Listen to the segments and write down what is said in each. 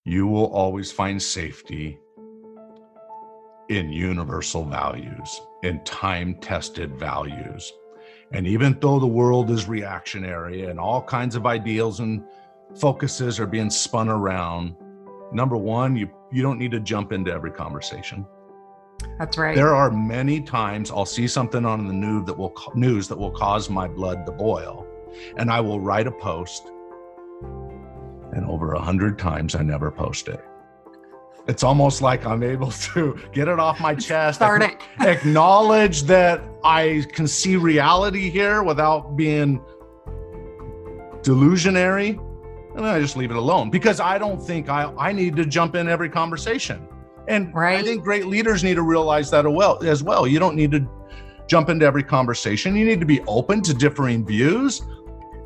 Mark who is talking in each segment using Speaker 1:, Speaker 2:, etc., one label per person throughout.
Speaker 1: You will always find safety in universal values, in time-tested values. And even though the world is reactionary and all kinds of ideals and focuses are being spun around, number one, you don't need to jump into every conversation.
Speaker 2: That's right.
Speaker 1: There are many times I'll see something on the news that will cause my blood to boil, and I will write a post, and over 100 times I never post it. It's almost like I'm able to get it off my chest, acknowledge that I can see reality here without being delusionary, and then I just leave it alone because I don't think I need to jump in every conversation. And I think great leaders need to realize that as well. You don't need to jump into every conversation. You need to be open to differing views,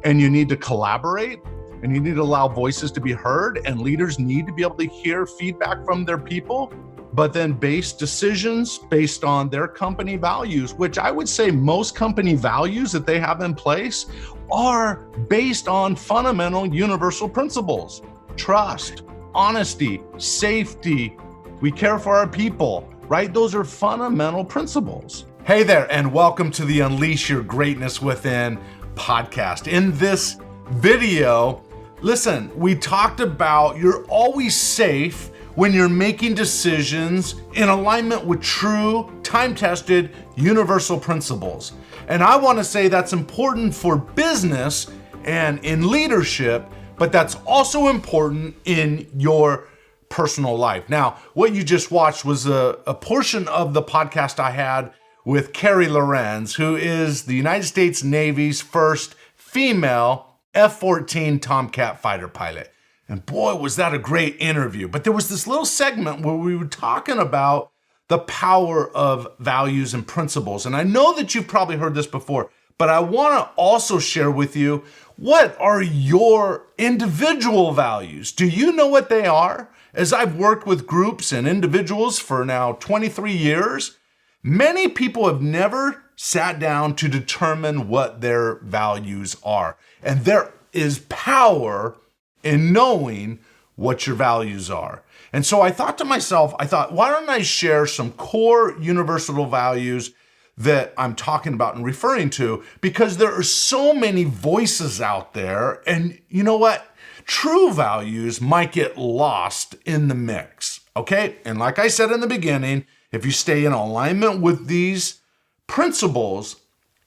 Speaker 1: and you need to collaborate, and you need to allow voices to be heard, and leaders need to be able to hear feedback from their people, but then base decisions based on their company values, which I would say most company values that they have in place are based on fundamental universal principles: trust, honesty, safety. We care for our people, right? Those are fundamental principles. Hey there, and welcome to the Unleash Your Greatness Within podcast. In this video, listen, we talked about you're always safe when you're making decisions in alignment with true, time-tested, universal principles. And I want to say that's important for business and in leadership, but that's also important in your personal life. Now, what you just watched was a portion of the podcast I had with Carrie Lorenz, who is the United States Navy's first female F-14 Tomcat fighter pilot. And boy, was that a great interview. But there was this little segment where we were talking about the power of values and principles. And I know that you've probably heard this before, but I want to also share with you, what are your individual values? Do you know what they are? As I've worked with groups and individuals for now 23 years, many people have never sat down to determine what their values are. And there is power in knowing what your values are. And so I thought to myself, why don't I share some core universal values that I'm talking about and referring to? Because there are so many voices out there, and you know what? True values might get lost in the mix, okay? And like I said in the beginning, if you stay in alignment with these principles,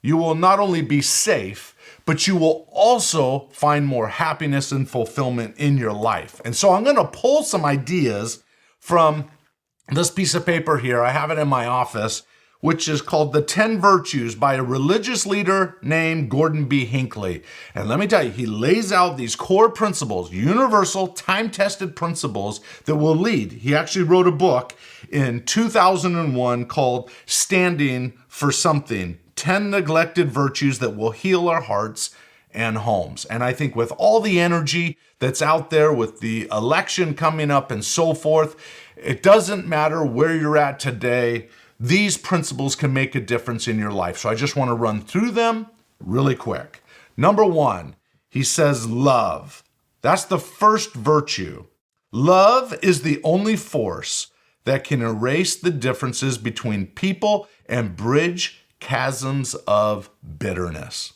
Speaker 1: you will not only be safe, but you will also find more happiness and fulfillment in your life. And so I'm going to pull some ideas from this piece of paper here. I have it in my office, which is called The 10 Virtues by a religious leader named Gordon B. Hinckley. And let me tell you, he lays out these core principles, universal, time-tested principles that will lead. He actually wrote a book in 2001 called Standing for Something, 10 Neglected Virtues That Will Heal Our Hearts and Homes. And I think with all the energy that's out there, with the election coming up and so forth, it doesn't matter where you're at today, these principles can make a difference in your life. So I just want to run through them really quick. Number one, he says love. That's the first virtue. Love is the only force that can erase the differences between people and bridge chasms of bitterness.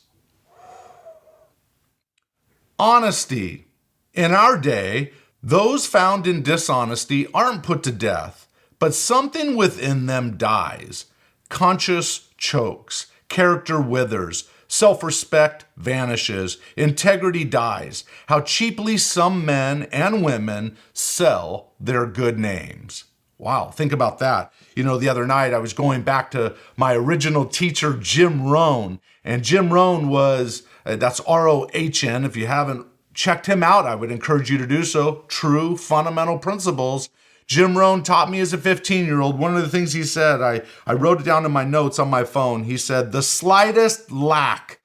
Speaker 1: Honesty. In our day, those found in dishonesty aren't put to death, but something within them dies. Conscience chokes, character withers, self-respect vanishes, integrity dies. How cheaply some men and women sell their good names. Wow, think about that. You know, the other night I was going back to my original teacher, Jim Rohn. And Jim Rohn was, that's R-O-H-N. If you haven't checked him out, I would encourage you to do so. True Fundamental Principles. Jim Rohn taught me as a 15-year-old. One of the things he said, I wrote it down in my notes on my phone. He said, the slightest lack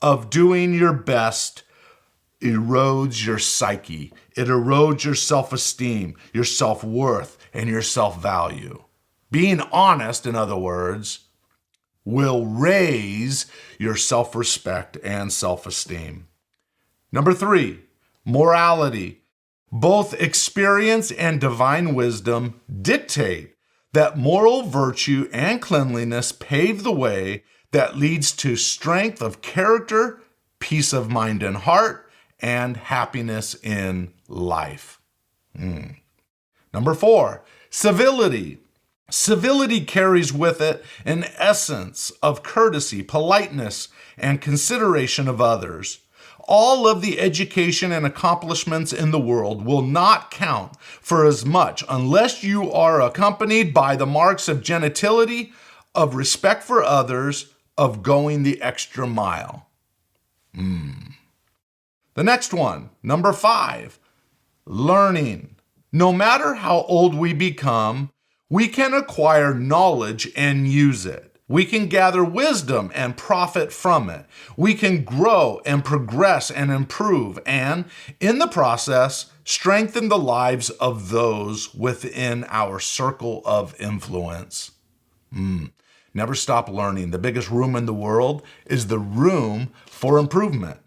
Speaker 1: of doing your best erodes your psyche. It erodes your self-esteem, your self-worth, and your self-value. Being honest, in other words, will raise your self-respect and self-esteem. Number 3, morality. Both experience and divine wisdom dictate that moral virtue and cleanliness pave the way that leads to strength of character, peace of mind and heart, and happiness in life. Number 4, civility. Civility carries with it an essence of courtesy, politeness, and consideration of others. All of the education and accomplishments in the world will not count for as much unless you are accompanied by the marks of gentility, of respect for others, of going the extra mile. The next one, number 5, learning. No matter how old we become, we can acquire knowledge and use it. We can gather wisdom and profit from it. We can grow and progress and improve and, in the process, strengthen the lives of those within our circle of influence. Never stop learning. The biggest room in the world is the room for improvement.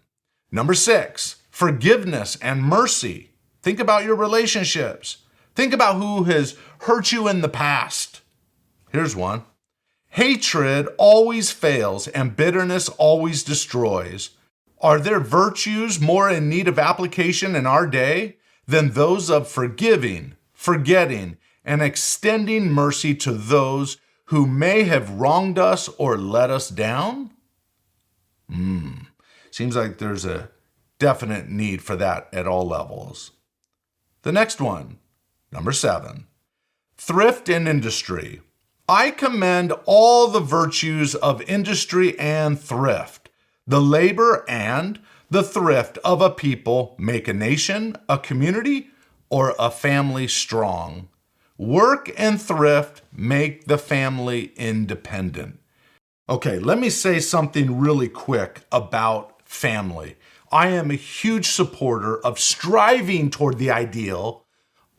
Speaker 1: Number 6, forgiveness and mercy. Think about your relationships. Think about who has hurt you in the past. Here's one. Hatred always fails and bitterness always destroys. Are there virtues more in need of application in our day than those of forgiving, forgetting, and extending mercy to those who may have wronged us or let us down? Seems like there's a definite need for that at all levels. The next one, number 7, thrift and industry. I commend all the virtues of industry and thrift. The labor and the thrift of a people make a nation, a community, or a family strong. Work and thrift make the family independent. Okay, let me say something really quick about family. I am a huge supporter of striving toward the ideal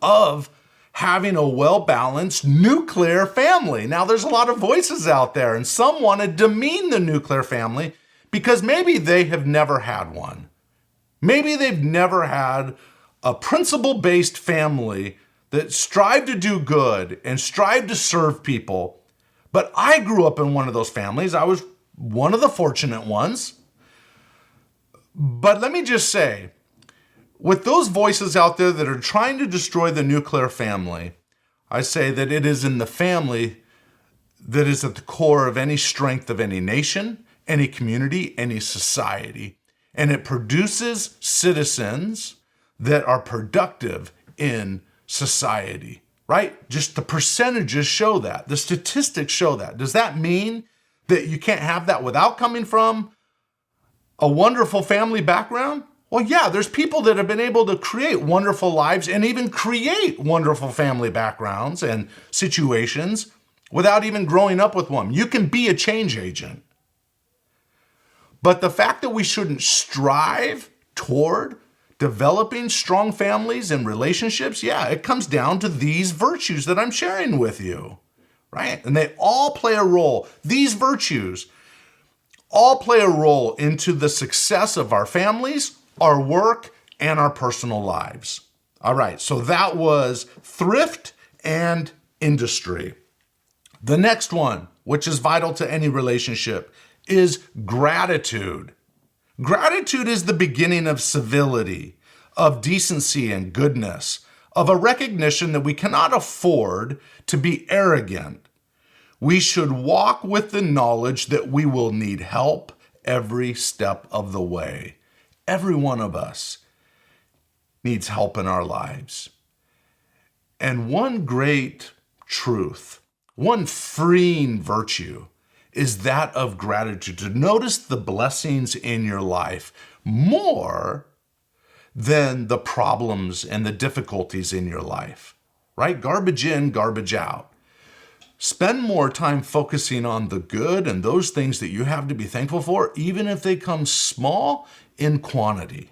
Speaker 1: of having a well-balanced nuclear family. Now, there's a lot of voices out there, and some want to demean the nuclear family because maybe they have never had one. Maybe they've never had a principle-based family that strived to do good and strived to serve people. But I grew up in one of those families. I was one of the fortunate ones. But let me just say, with those voices out there that are trying to destroy the nuclear family, I say that it is in the family that is at the core of any strength of any nation, any community, any society. And it produces citizens that are productive in society, right? Just the percentages show that. The statistics show that. Does that mean that you can't have that without coming from a wonderful family background? Well, yeah, there's people that have been able to create wonderful lives and even create wonderful family backgrounds and situations without even growing up with one. You can be a change agent. But the fact that we shouldn't strive toward developing strong families and relationships, yeah, it comes down to these virtues that I'm sharing with you, right? And they all play a role. These virtues all play a role into the success of our families, our work, and our personal lives. All right, so that was thrift and industry. The next one, which is vital to any relationship, is gratitude. Gratitude is the beginning of civility, of decency and goodness, of a recognition that we cannot afford to be arrogant. We should walk with the knowledge that we will need help every step of the way. Every one of us needs help in our lives. And one great truth, one freeing virtue, is that of gratitude, to notice the blessings in your life more than the problems and the difficulties in your life, right? Garbage in, garbage out. Spend more time focusing on the good and those things that you have to be thankful for, even if they come small in quantity.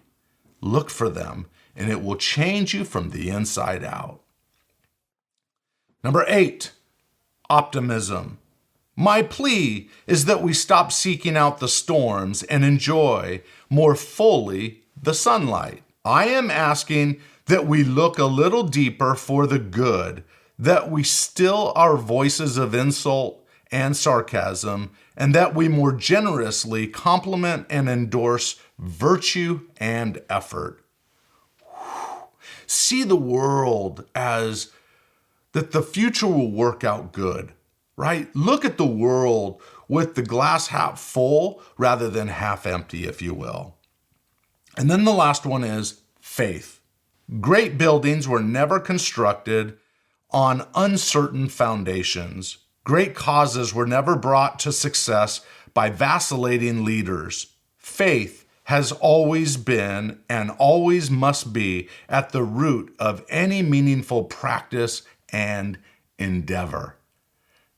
Speaker 1: Look for them, and it will change you from the inside out. Number 8, optimism. My plea is that we stop seeking out the storms and enjoy more fully the sunlight. I am asking that we look a little deeper for the good, that we still our voices of insult and sarcasm, and that we more generously compliment and endorse virtue and effort. See the world as that the future will work out good, right? Look at the world with the glass half full rather than half empty, if you will. And then the last one is faith. Great buildings were never constructed on uncertain foundations. Great causes were never brought to success by vacillating leaders. Faith has always been and always must be at the root of any meaningful practice and endeavor.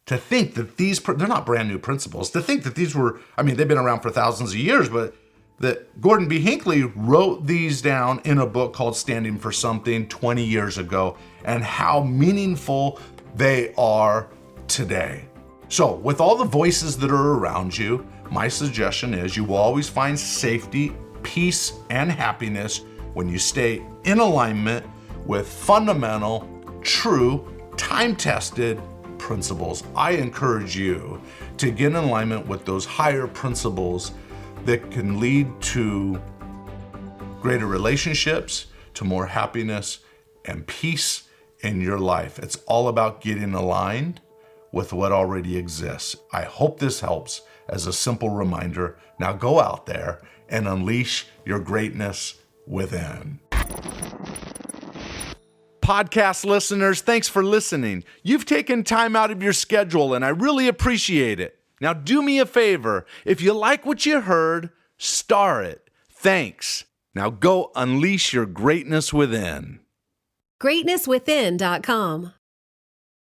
Speaker 1: To think that they're not brand new principles. To think that these were, they've been around for thousands of years, but that Gordon B. Hinckley wrote these down in a book called Standing for Something 20 years ago, and how meaningful they are today. So with all the voices that are around you, my suggestion is you will always find safety, peace, and happiness when you stay in alignment with fundamental, true, time-tested principles. I encourage you to get in alignment with those higher principles that can lead to greater relationships, to more happiness and peace in your life. It's all about getting aligned with what already exists. I hope this helps as a simple reminder. Now go out there and unleash your greatness within. Podcast listeners, thanks for listening. You've taken time out of your schedule, and I really appreciate it. Now do me a favor. If you like what you heard, star it. Thanks. Now go unleash your greatness within.
Speaker 2: GreatnessWithin.com